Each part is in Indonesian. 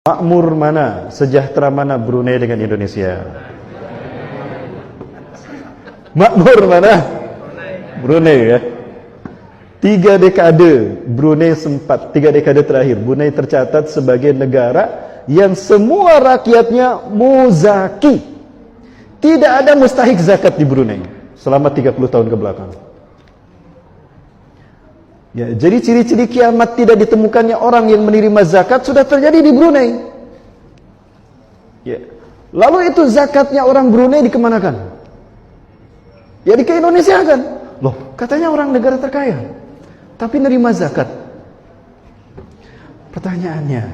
Makmur mana, sejahtera mana Brunei dengan Indonesia? Makmur mana? Brunei ya. 3 dekade Brunei sempat, 3 dekade terakhir Brunei tercatat sebagai negara yang semua rakyatnya muzaki. Tidak ada mustahik zakat di Brunei selama 30 tahun ke belakang. Ya, jadi ciri-ciri kiamat tidak ditemukannya orang yang menerima zakat sudah terjadi di Brunei. Ya. Lalu itu zakatnya orang Brunei dikemanakan? Ya di ke Indonesia kan? Loh, katanya orang negara terkaya, tapi nerima zakat. Pertanyaannya,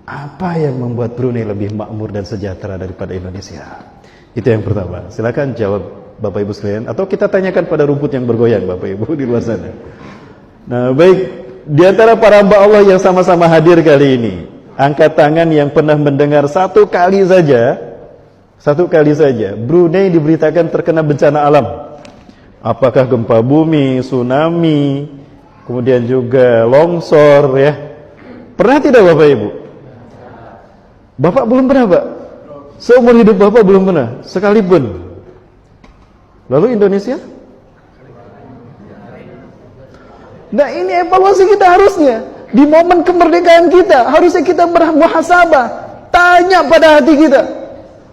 apa yang membuat Brunei lebih makmur dan sejahtera daripada Indonesia? Itu yang pertama. Silakan jawab Bapak Ibu sekalian, atau kita tanyakan pada rumput yang bergoyang Bapak Ibu di luar sana. Nah, baik, di antara para hamba Allah yang sama-sama hadir kali ini, angkat tangan yang pernah mendengar satu kali saja Brunei diberitakan terkena bencana alam. Apakah gempa bumi, tsunami, kemudian juga longsor ya. Pernah tidak Bapak Ibu? Bapak belum pernah, Pak? Seumur hidup Bapak belum pernah sekalipun. Lalu Indonesia? Nah, ini evaluasi kita harusnya. Di momen kemerdekaan kita, harusnya kita bermuhasabah. Tanya pada hati kita,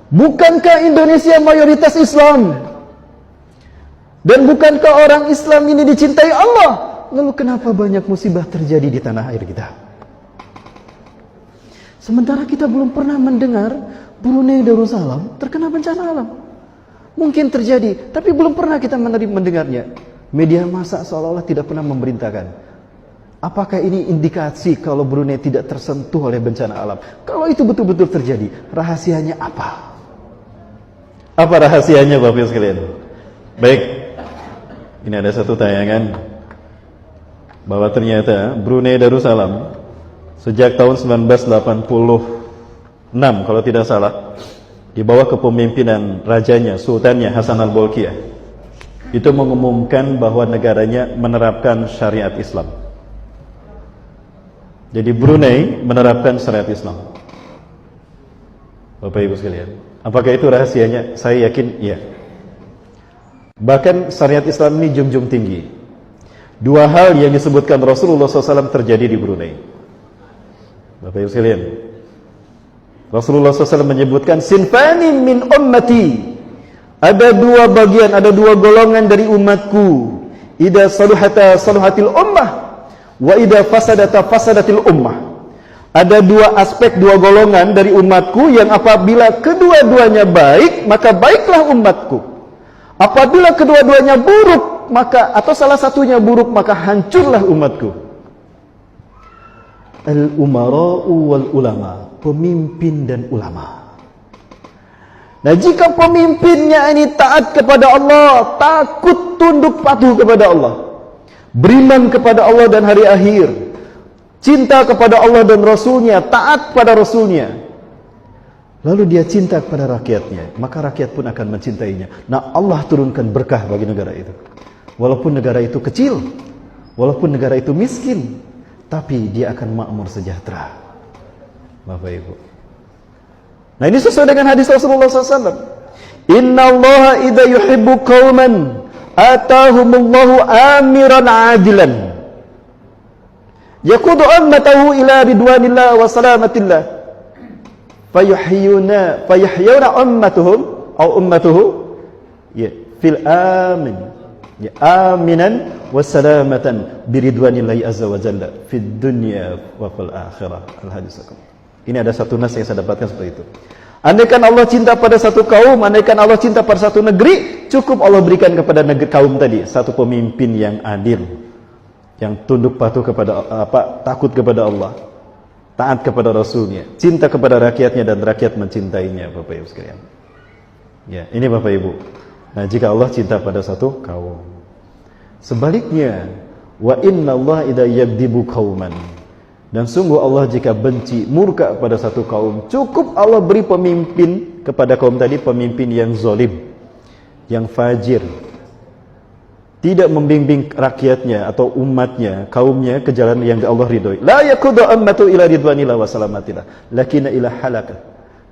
bukankah Indonesia mayoritas Islam? Dan bukankah orang Islam ini dicintai Allah? Lalu kenapa banyak musibah terjadi di tanah air kita? Sementara kita belum pernah mendengar Brunei Darussalam terkena bencana alam. Mungkin terjadi, tapi belum pernah kita mendengarnya. Media massa seolah-olah tidak pernah memerintahkan. Apakah ini indikasi kalau Brunei tidak tersentuh oleh bencana alam? Kalau itu betul-betul terjadi, rahasianya apa? Apa rahasianya Bapak Ibu sekalian? Baik, ini ada satu tayangan bahwa ternyata Brunei Darussalam sejak tahun 1986 kalau tidak salah, di bawah kepemimpinan rajanya, sultannya Hasan al-Bolkiah, itu mengumumkan bahwa negaranya menerapkan syariat Islam. Jadi Brunei menerapkan syariat Islam. Bapak Ibu sekalian, apakah itu rahasianya? Saya yakin iya. Bahkan syariat Islam ini junjung tinggi. 2 hal yang disebutkan Rasulullah SAW terjadi di Brunei. Bapak Ibu sekalian, Rasulullah SAW menyebutkan sinfani min ummati. Ada 2 bagian, ada 2 golongan dari umatku. Idza saluhata saluhatil ummah, wa idza fasadata fasadatil ummah. Ada 2 aspek, 2 golongan dari umatku yang apabila kedua-duanya baik, maka baiklah umatku. Apabila kedua-duanya buruk, maka atau salah satunya buruk, maka hancurlah umatku. Al-umara'u wal ulama, pemimpin dan ulama. Nah, jika pemimpinnya ini taat kepada Allah, takut tunduk patuh kepada Allah, beriman kepada Allah dan hari akhir, cinta kepada Allah dan Rasulnya, taat pada Rasulnya, lalu dia cinta kepada rakyatnya, maka rakyat pun akan mencintainya. Nah, Allah turunkan berkah bagi negara itu. Walaupun negara itu kecil, walaupun negara itu miskin, tapi dia akan makmur sejahtera. Bapak Ibu, nah ini sesuai dengan hadis Rasulullah SAW. Inna Allah idha yuhibbu qawman atahumullahu amiran adilan yakudu ummatahu ila ridwanillah wa salamatillah fayahyuna ummatuhum au ummatuhu ya fil amin ya aminan wa salamatan biridwanillahi azza wa jalla fid dunya wa fil akhirah. Al-hadis. Ini ada satu nas yang saya dapatkan seperti itu. Andaikan Allah cinta pada satu kaum, andaikan Allah cinta pada satu negeri, cukup Allah berikan kepada negeri kaum tadi satu pemimpin yang adil, yang tunduk patuh kepada takut kepada Allah, taat kepada Rasulnya, cinta kepada rakyatnya dan rakyat mencintainya. Bapak Ibu sekalian. Ya, ini Bapak Ibu. Nah, jika Allah cinta pada satu kaum. Sebaliknya, wa inna Allah idza yabdibu qauman. Dan sungguh Allah jika benci, murka pada satu kaum, cukup Allah beri pemimpin kepada kaum tadi, pemimpin yang zalim, yang fajir, tidak membimbing rakyatnya atau umatnya, kaumnya ke jalan yang Allah ridhoi. La yaqudu ummatu ila ridwanillah wa salamatillah, lakina ila halakah.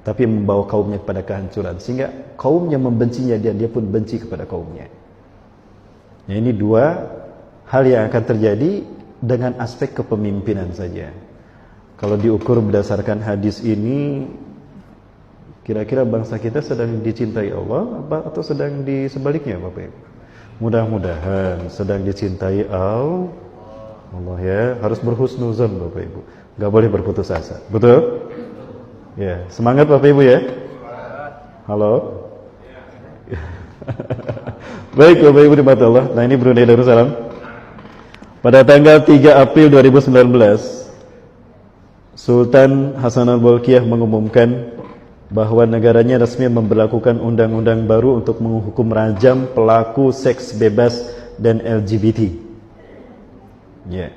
Tapi membawa kaumnya kepada kehancuran, sehingga kaumnya membencinya dan dia pun benci kepada kaumnya. Nah, ini dua hal yang akan terjadi dengan aspek kepemimpinan saja. Kalau diukur berdasarkan hadis ini, kira-kira bangsa kita sedang dicintai Allah atau sedang di sebaliknya, Bapak Ibu? Mudah-mudahan sedang dicintai Allah ya. Harus berhusnuzon, Bapak Ibu. Gak boleh berputus asa. Betul? Ya, semangat Bapak Ibu ya. Halo. Baik Bapak Ibu di mata Allah. Nah, ini Brunei Darussalam. Pada tanggal 3 April 2019, Sultan Hasanal Bolkiah mengumumkan bahwa negaranya resmi memberlakukan undang-undang baru untuk menghukum rajam pelaku seks bebas dan LGBT. Ya.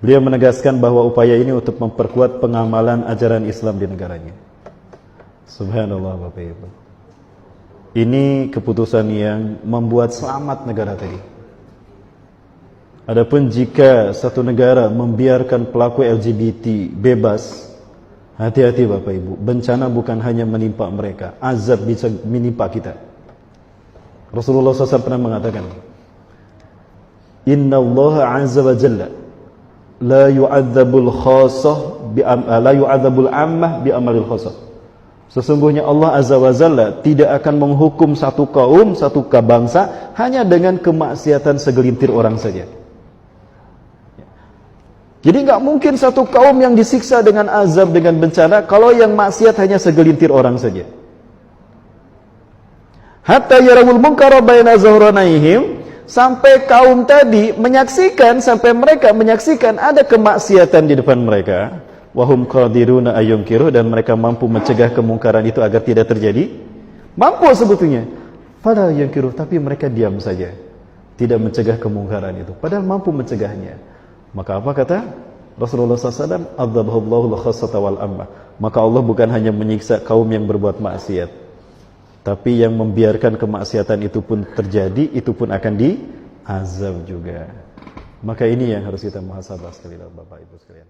Beliau menegaskan bahwa upaya ini untuk memperkuat pengamalan ajaran Islam di negaranya. Subhanallah Bapak Ibu. Ini keputusan yang membuat selamat negara tadi. Adapun jika satu negara membiarkan pelaku LGBT bebas, hati-hati Bapak Ibu, bencana bukan hanya menimpa mereka, azab bisa menimpa kita. Rasulullah SAW pernah mengatakan, Inna Allah azza wa jalla la yu'adzabul ammah bi amalil khassah. Sesungguhnya Allah azza wa jalla tidak akan menghukum satu kaum, satu bangsa hanya dengan kemaksiatan segelintir orang saja. Jadi nggak mungkin satu kaum yang disiksa dengan azab, dengan bencana, kalau yang maksiat hanya segelintir orang saja. Hatta yarawul munkara baina zahranaihim, sampai kaum tadi menyaksikan, sampai mereka menyaksikan ada kemaksiatan di depan mereka. Wahum qadiruna ayyunkiru, dan mereka mampu mencegah kemungkaran itu agar tidak terjadi. Mampu sebetulnya. Padahal yunkiru, tapi mereka diam saja, tidak mencegah kemungkaran itu. Padahal mampu mencegahnya. Maka apa kata Rasulullah SAW? Adzabahullahu al-khassata wal ammah. Maka Allah bukan hanya menyiksa kaum yang berbuat maksiat, tapi yang membiarkan kemaksiatan itu pun terjadi, itu pun akan diazab juga. Maka ini yang harus kita muhasabah sekali Bapak Ibu sekalian.